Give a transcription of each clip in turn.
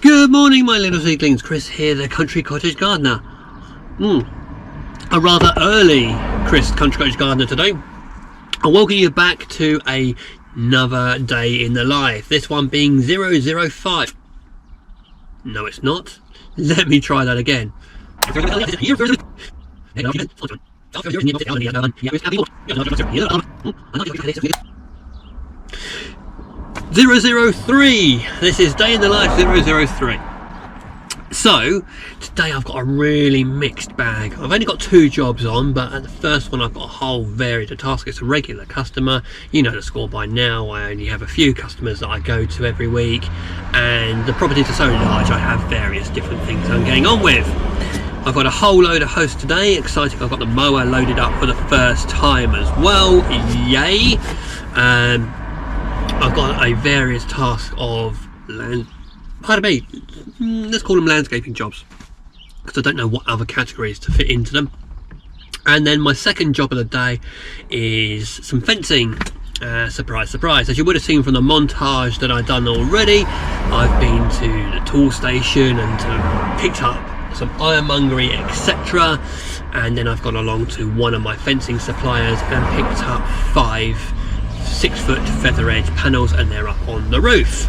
Good morning, my little seedlings. Chris here, the country cottage gardener. A rather early Chris country cottage gardener today. I welcome you back to another day in the life. This one being 005. No, it's not. Let me try that again. 003. This is day in the life 003. So today I've got a really mixed bag. I've only got 2 jobs on, but at the first one I've got a whole varied task. It's a regular customer. You know the score by now. I only have a few customers that I go to every week, and the properties are so large I have various different things I'm getting on with. I've got a whole load of hosts today. Exciting. I've got the mower loaded up for the first time as well. Yay. I've got a various task of let's call them landscaping jobs, because I don't know what other categories to fit into them. And then my second job of the day is some fencing. Surprise, surprise. As you would have seen from the montage that I've done already, I've been to the tool station and picked up some ironmongery, etc. And then I've gone along to one of my fencing suppliers and picked up 5 6-foot feather edge panels, and they're up on the roof.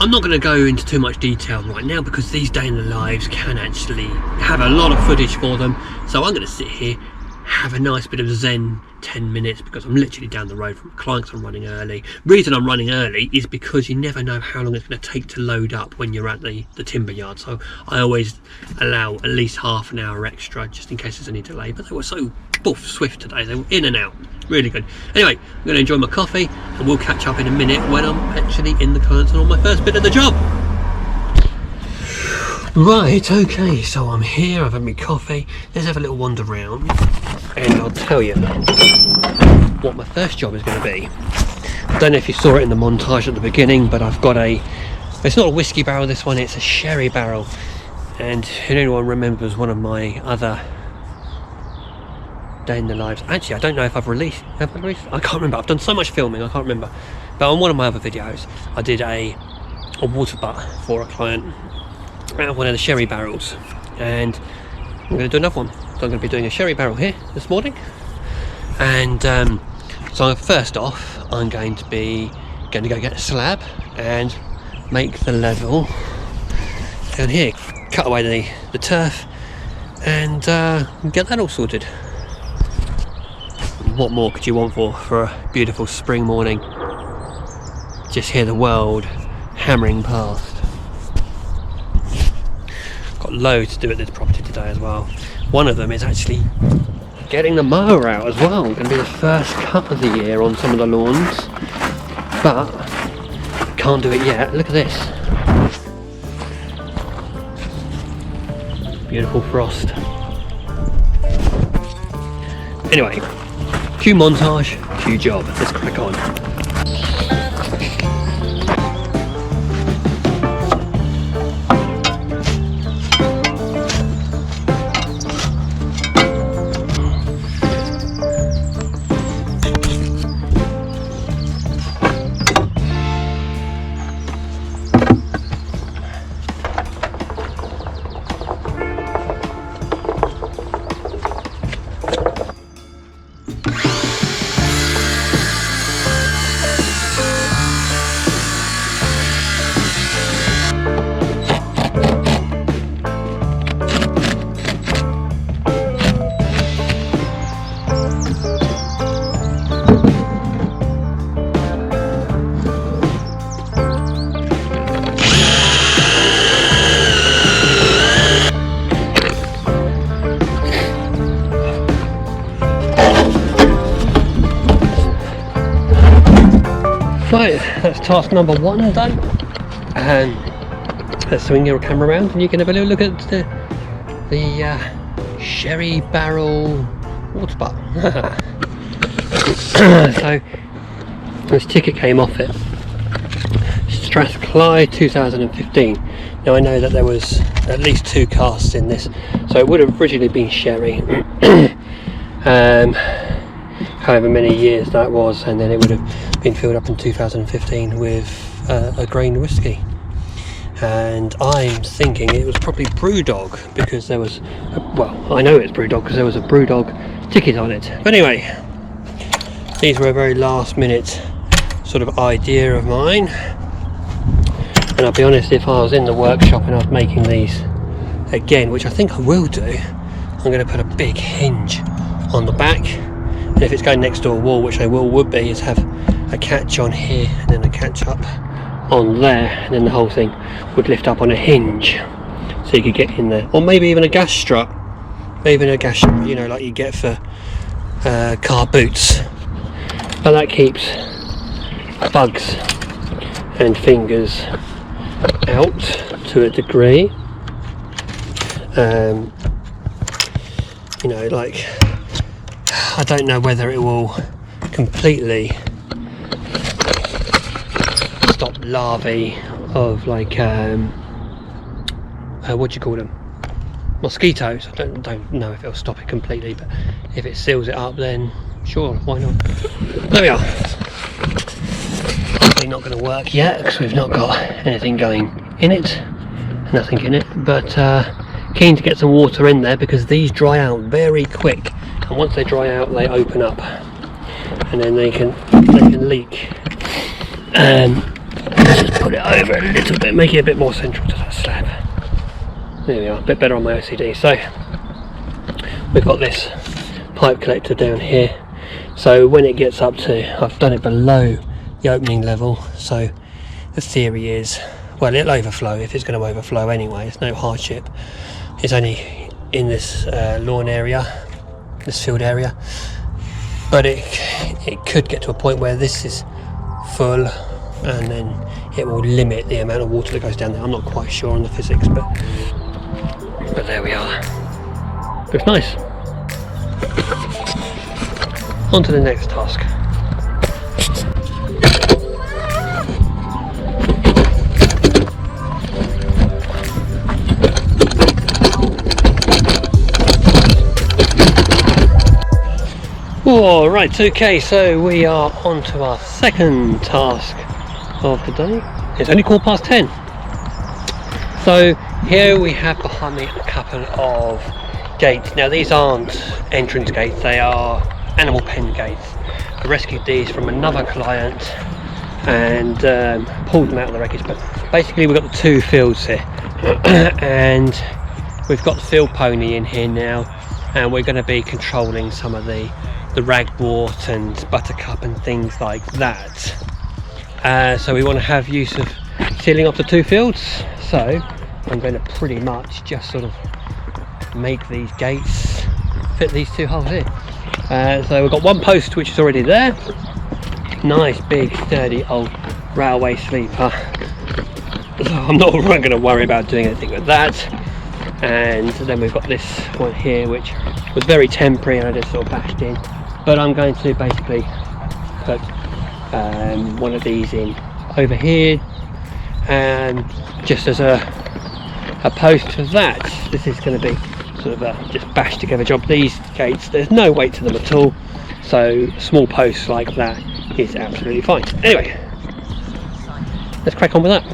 I'm not going to go into too much detail right now because these day in the lives can actually have a lot of footage for them, so I'm going to sit here, have a nice bit of zen 10 minutes, because I'm literally down the road from clients. I'm running early. Reason I'm running early is because you never know how long it's going to take to load up when you're at the timber yard, so I always allow at least half an hour extra just in case there's any delay. But they were so swift today, they were in and out, really good. Anyway, I'm going to enjoy my coffee and we'll catch up in a minute when I'm actually in the clients and on my first bit of the job. Right, okay, so I'm here, I've had my coffee. Let's have a little wander around and I'll tell you what my first job is going to be. I don't know if you saw it in the montage at the beginning, but I've got it's not a whiskey barrel, this one, it's a sherry barrel. And if anyone remembers one of my other day in the lives, actually I don't know if have I released? I can't remember, I've done so much filming I can't remember. But on one of my other videos I did a water butt for a client out of one of the sherry barrels, and I'm going to do another one. So I'm going to be doing a sherry barrel here this morning, and so first off I'm going to go get a slab and make the level down here, cut away the turf and get that all sorted. What more could you want for a beautiful spring morning? Just hear the world hammering past. Got loads to do at this property today as well. One of them is actually getting the mower out as well. Going to be the first cut of the year on some of the lawns, but can't do it yet. Look at this, beautiful frost. Anyway, cue montage, cue job. Let's crack on. Right, that's task number 1 done. And let's swing your camera around and you can have a little look at the sherry barrel water butt. So this ticket came off it. Strathclyde 2015. Now I know that there was at least 2 casks in this, so it would have originally been sherry. However many years that was, and then it would have been filled up in 2015 with a grain whiskey. And I'm thinking it was probably Brewdog, because there was well, I know it's Brewdog because there was a Brewdog ticket on it. But anyway, these were a very last minute sort of idea of mine, and I'll be honest, if I was in the workshop and I was making these again, which I think I will do, I'm going to put a big hinge on the back, and if it's going next to a wall, which I would be, is have a catch on here and then a catch up on there, and then the whole thing would lift up on a hinge so you could get in there. Or maybe even a gas strut, you know, like you get for car boots, but that keeps bugs and fingers out to a degree. You know, like, I don't know whether it will completely stop larvae of, like, what do you call them, mosquitoes. I don't know if it'll stop it completely, but if it seals it up, then sure, why not. There we are. Probably not going to work yet because we've not got anything going in it, nothing in it, but keen to get some water in there because these dry out very quick, and once they dry out they open up and then they can leak. Just put it over a little bit, make it a bit more central to that slab. There we are, a bit better on my OCD. So we've got this pipe collector down here, so when it gets up to, I've done it below the opening level, so the theory is, well, it'll overflow if it's going to overflow anyway, it's no hardship. It's only in this lawn area, this field area, but it could get to a point where this is full and then it will limit the amount of water that goes down there. I'm not quite sure on the physics, but there we are. Looks nice. On to the next task. Alright, okay, so we are on to our second task of the day. It's only 10:15. So here we have behind me a couple of gates. Now these aren't entrance gates, they are animal pen gates. I rescued these from another client and pulled them out of the wreckage, but basically we've got the 2 fields here and we've got the field pony in here now, and we're going to be controlling some of the ragwort and buttercup and things like that. So we want to have use of sealing off the 2 fields, so I'm going to pretty much just sort of make these gates fit these 2 holes here. So we've got one post which is already there, nice big sturdy old railway sleeper, so I'm not going to worry about doing anything with that. And then we've got this one here which was very temporary and I just sort of bashed in, but I'm going to basically put one of these in over here, and just as a post for that, this is going to be sort of a just bashed together job. These gates, there's no weight to them at all, so small posts like that is absolutely fine. Anyway, let's crack on with that.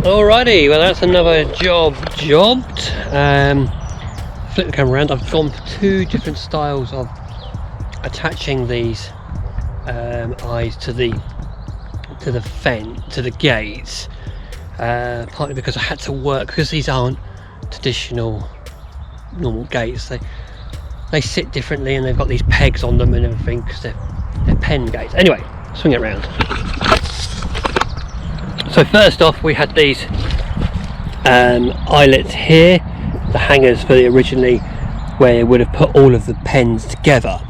Alrighty, well that's another jobbed. Flip the camera around. I've gone for 2 different styles of attaching these eyes to the fence, to the gates, partly because I had to work, because these aren't traditional normal gates. They sit differently, and they've got these pegs on them and everything, because they're pen gates. Anyway, swing it around. So first off, we had these eyelets here, the hangers for the originally where it would have put all of the pens together.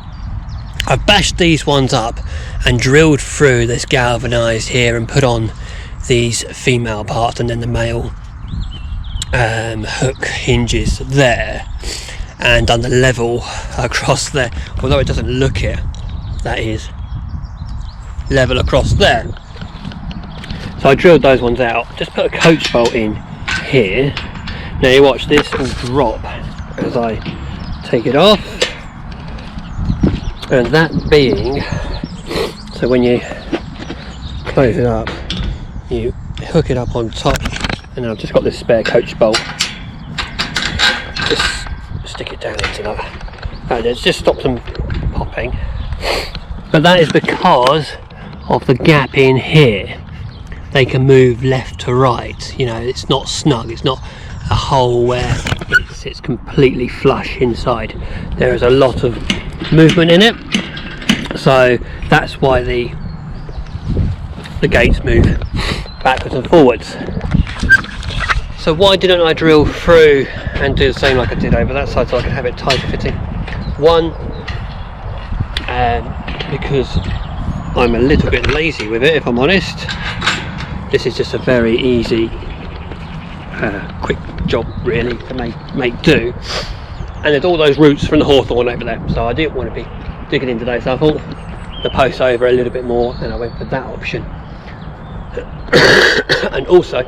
I've bashed these ones up and drilled through this galvanised here and put on these female parts, and then the male hook hinges there, and done the level across there, although it doesn't look it, that is level across there. So I drilled those ones out, just put a coach bolt in here. Now you watch, this will drop as I take it off, and that being, so when you close it up, you hook it up on top, and I've just got this spare coach bolt, just stick it down into that, and it just stops them popping. But that is because of the gap in here. They can move left to right, you know, it's not snug, it's not a hole where it sits completely flush inside. There is a lot of movement in it, so that's why the gates move backwards and forwards. So why didn't I drill through and do the same like I did over that side, so I could have it tighter fitting? One, because I'm a little bit lazy with it, if I'm honest. This is just a very easy, quick job really to make do. And there's all those roots from the hawthorn over there, so I didn't want to be digging in today, so I thought the post over a little bit more, and I went for that option. And also,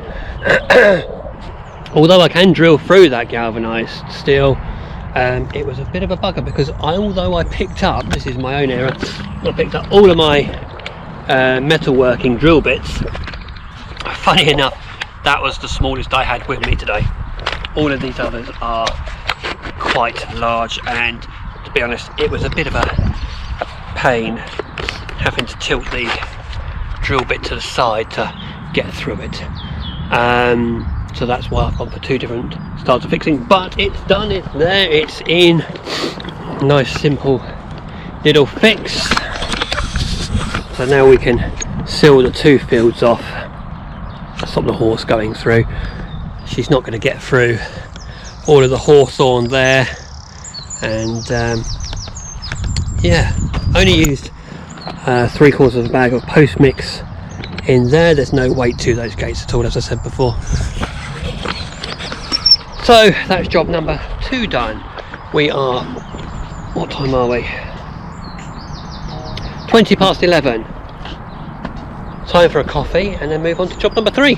although I can drill through that galvanised steel, it was a bit of a bugger, because although I picked up, this is my own error, I picked up all of my metalworking drill bits. Funny enough, that was the smallest I had with me today. All of these others are quite large, and to be honest, it was a bit of a pain having to tilt the drill bit to the side to get through it. So that's why I've gone for two different styles of fixing, but it's done, it's there, it's in. Nice simple little fix. So now we can seal the two fields off, stop the horse going through. She's not going to get through all of the hawthorn there, and yeah, only used 3/4 of a bag of post mix in there. There's no weight to those gates at all, as I said before. So that's job number 2 done. We are, what time are we? 20 past 11. Time for a coffee, and then move on to job number 3.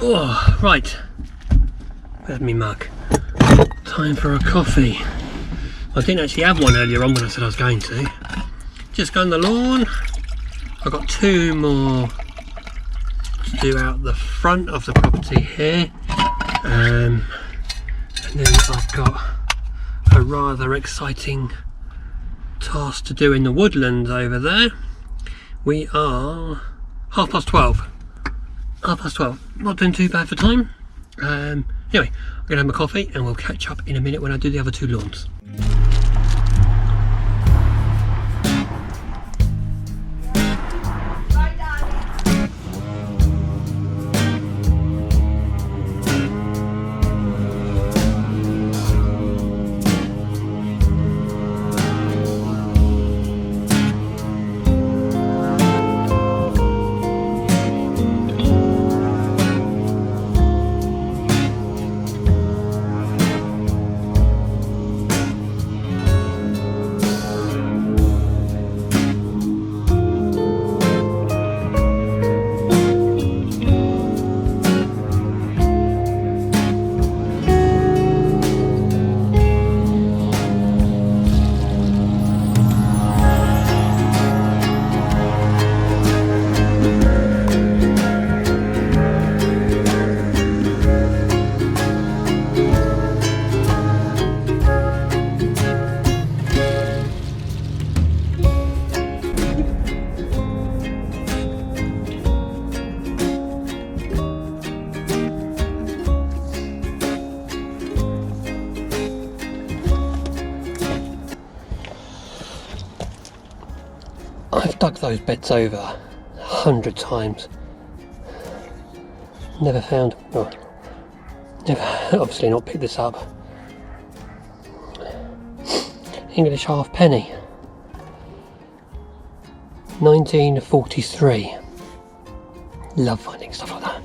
Oh, right, where's me mug? Time for a coffee. I didn't actually have one earlier on when I said I was going to. Just go on the lawn. I've got 2 more to do out the front of the property here. And then I've got a rather exciting task to do in the woodlands over there. We are 12:30. 12:30. Not doing too bad for time. Anyway, I'm gonna have my coffee and we'll catch up in a minute when I do the other 2 lawns. I've dug those beds over 100 times. Never found, well, never, obviously not picked this up. English halfpenny. 1943. Love finding stuff like that.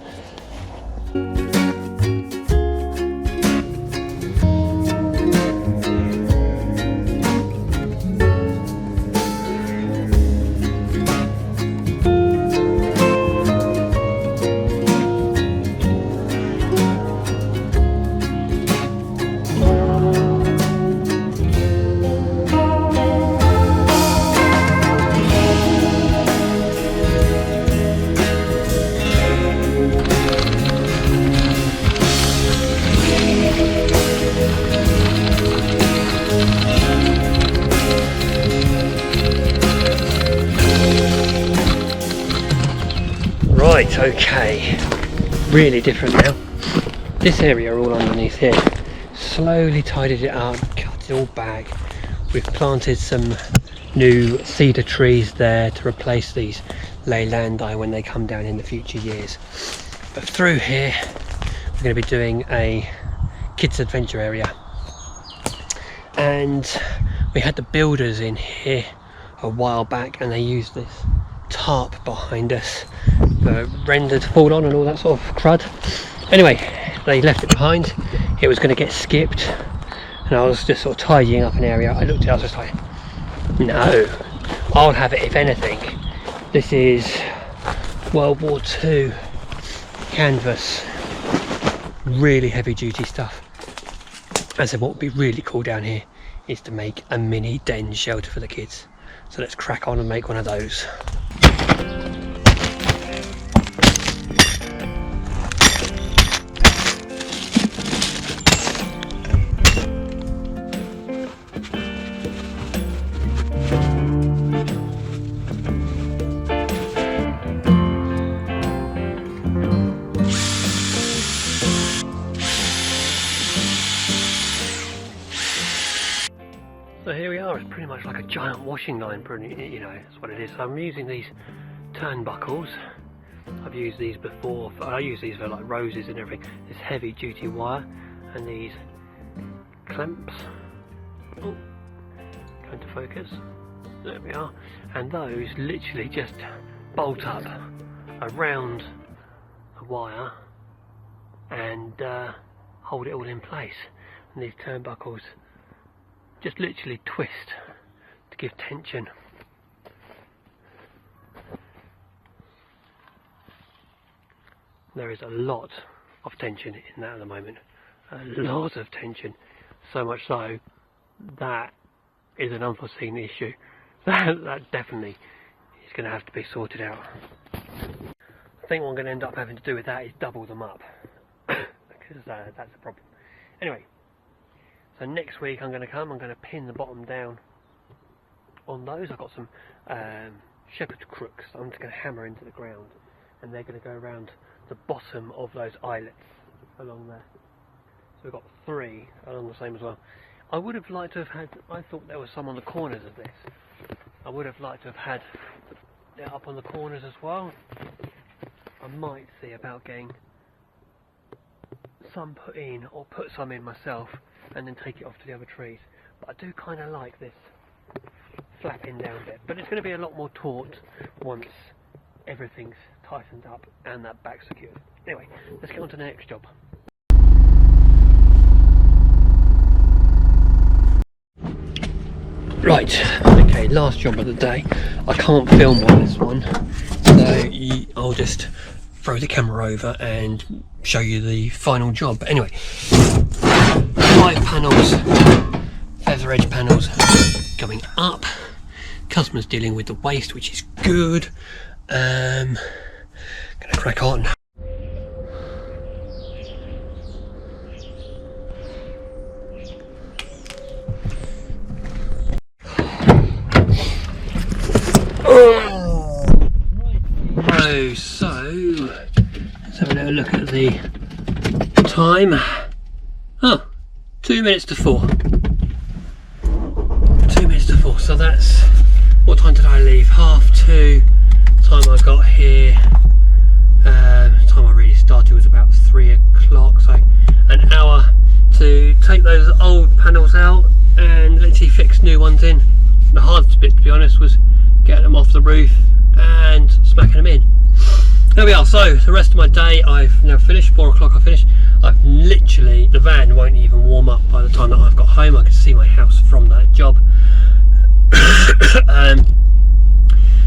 Right, okay, really different now. This area all underneath here, slowly tidied it up, cut it all back. We've planted some new cedar trees there to replace these leylandi when they come down in the future years. But through here, we're going to be doing a kids adventure area. And we had the builders in here a while back and they used this tarp behind us, rendered fall on and all that sort of crud. Anyway, they left it behind. It was going to get skipped and I was just sort of tidying up an area. I looked at it, I was just like, no, I'll have it. If anything, this is World War II canvas, really heavy duty stuff. I said what would be really cool down here is to make a mini den shelter for the kids. So let's crack on and make one of those. here we are. It's pretty much like a giant washing line, you know, that's what it is. So I'm using these turnbuckles. I've used these before. I use these for like roses and everything. This heavy duty wire and these clamps. Oh, going to focus. There we are. And those literally just bolt up around the wire and hold it all in place. And these turnbuckles just literally twist to give tension. There is a lot of tension in that at the moment. A lot of tension. So much so that is an unforeseen issue. That definitely is going to have to be sorted out. I think what I'm going to end up having to do with that is double them up. Because that's the problem. Anyway, so next week I'm going to pin the bottom down on those. I've got some shepherd's crooks I'm just going to hammer into the ground, and they're going to go around the bottom of those eyelets along there. So we've got 3 along the same as well. I would have liked to have had, I thought there was some on the corners of this. I would have liked to have had it up on the corners as well. I might see about getting some put in, or put some in myself and then take it off to the other trees. But I do kind of like this flapping down bit, but it's going to be a lot more taut once everything's tightened up and that back secured. Anyway, let's get on to the next job. Right, okay, last job of the day. I can't film on this one, so I'll just throw the camera over and show you the final job. But anyway, 5 panels, feather edge panels going up. Customer's dealing with the waste, which is good. Gonna crack on. So let's have a little look at the time. Oh, 2 minutes to 4. 2 minutes to 4. So that's, what time did I leave? 2:30. Time I got here. The time I really started was about 3 o'clock. So an hour to take those old panels out and literally fix new ones in. The hardest bit, to be honest, was getting them off the roof and smacking them in. There we are. So the rest of my day I've now finished. 4 o'clock I finished. I've literally, the van won't even warm up by the time that I've got home. I can see my house from that job.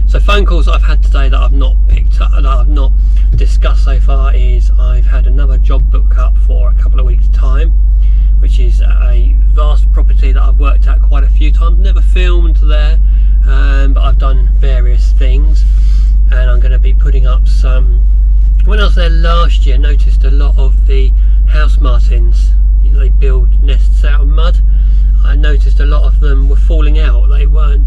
So phone calls that I've had today that I've not picked up, that I've not discussed so far, is I've had another job book up for a couple of weeks time, which is a vast property that I've worked at quite a few times. Never filmed there, but I've done various things. And I'm going to be putting up some. When I was there last year, I noticed a lot of the house martins, you know, they build nests out of mud. I noticed a lot of them were falling out. They weren't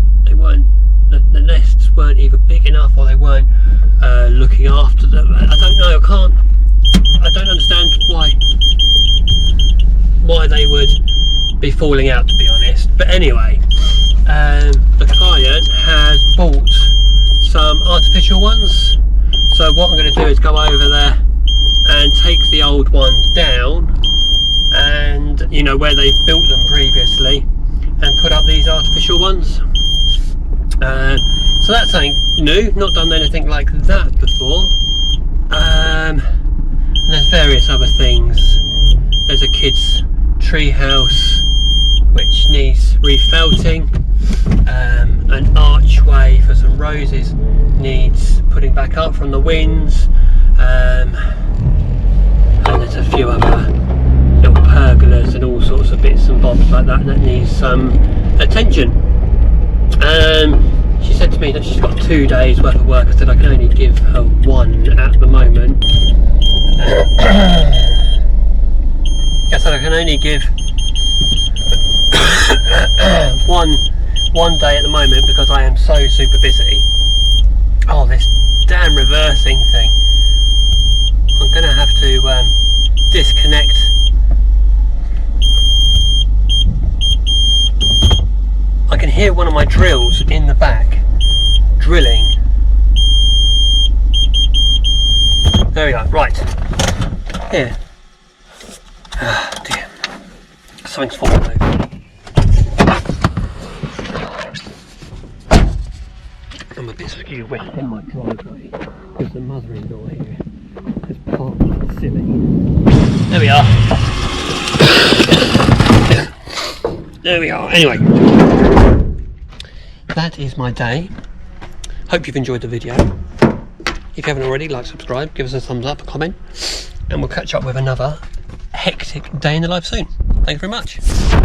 the nests weren't either big enough, or they weren't looking after them. I don't know, I don't understand why they would be falling out, to be honest. But anyway, the client has bought some artificial ones, so what I'm going to do is go over there and take the old one down, and you know, where they've built them previously, and put up these artificial ones. So that's something new, not done anything like that before. And there's various other things. There's a kid's tree house which needs refelting. An archway for some roses needs putting back up from the winds, and there's a few other little pergolas and all sorts of bits and bobs like that needs some attention. She said to me that she's got 2 days worth of work. I said I can only give her 1 at the moment. I said I can only give one day at the moment because I am so super busy. Oh, this damn reversing thing. I'm gonna have to disconnect one of my drills in the back, drilling. There we go, right. Here. Ah, dear. Something's fallen over. I'm a bit skewed west in my driveway because the mother-in-law here has parked like silly. There we are. There we are. Anyway, that is my day. Hope you've enjoyed the video. If you haven't already, like, subscribe, give us a thumbs up, a comment, and we'll catch up with another hectic day in the life soon. Thanks very much.